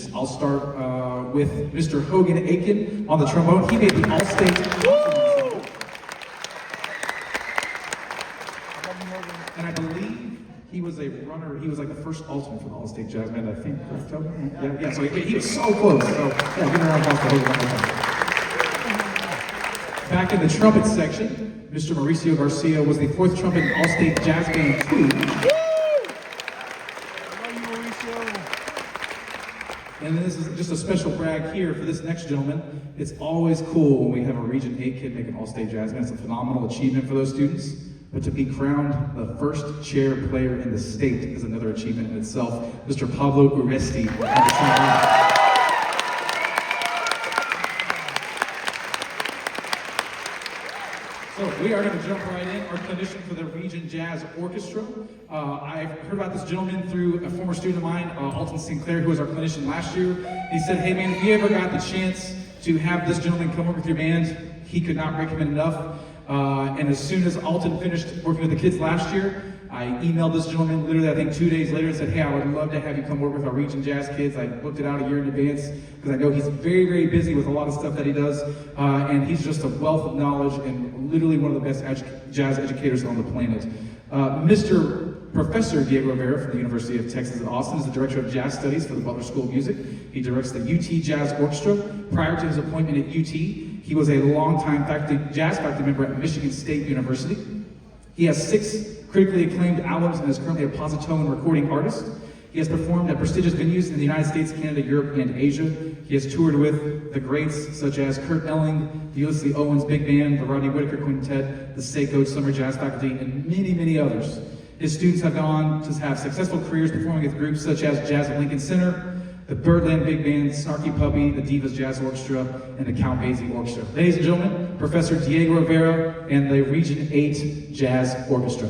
musicians. I'll start with Mr. Hogan Aiken on the trombone. He made the All-State Alton. And I believe he was a runner. He was like the first Alton for the All-State Jazz Band, I think. Yeah, so he was so close. So yeah, give it a round of applause for Hogan one more time. Back in the trumpet section, Mr. Mauricio Garcia was the fourth trumpet in All-State Jazz Band 2. And this is just a special brag here for this next gentleman. It's always cool when we have a Region 8 kid make an All-State Jazz Band. It's a phenomenal achievement for those students. But to be crowned the first chair player in the state is another achievement in itself. Mr. Pablo Uresti on the trombone. So we are going to jump right in. Our clinician for the Region Jazz Orchestra. I've heard about this gentleman through a former student of mine, Alton Sinclair, who was our clinician last year. He said, hey man, if you ever got the chance to have this gentleman come work with your band, he could not recommend enough. And as soon as Alton finished working with the kids last year, I emailed this gentleman literally, I think 2 days later, and said, hey, I would love to have you come work with our Region Jazz kids. I booked it out a year in advance because I know he's very, very busy with a lot of stuff that he does. And he's just a wealth of knowledge and literally one of the best jazz educators on the planet. Mr. Professor Diego Rivera from the University of Texas at Austin is the Director of Jazz Studies for the Butler School of Music. He directs the UT Jazz Orchestra. Prior to his appointment at UT, he was a longtime jazz faculty member at Michigan State University. He has 6 critically acclaimed albums and is currently a positone recording artist. He has performed at prestigious venues in the United States, Canada, Europe, and Asia. He has toured with the greats such as Kurt Elling, the Ulysses Owens Big Band, the Rodney Whitaker Quintet, the Seiko Summer Jazz Faculty, and many, many others. His students have gone on to have successful careers performing with groups such as Jazz at Lincoln Center, the Birdland Big Band, Snarky Puppy, the Divas Jazz Orchestra, and the Count Basie Orchestra. Ladies and gentlemen, Professor Diego Rivera and the Region 8 Jazz Orchestra.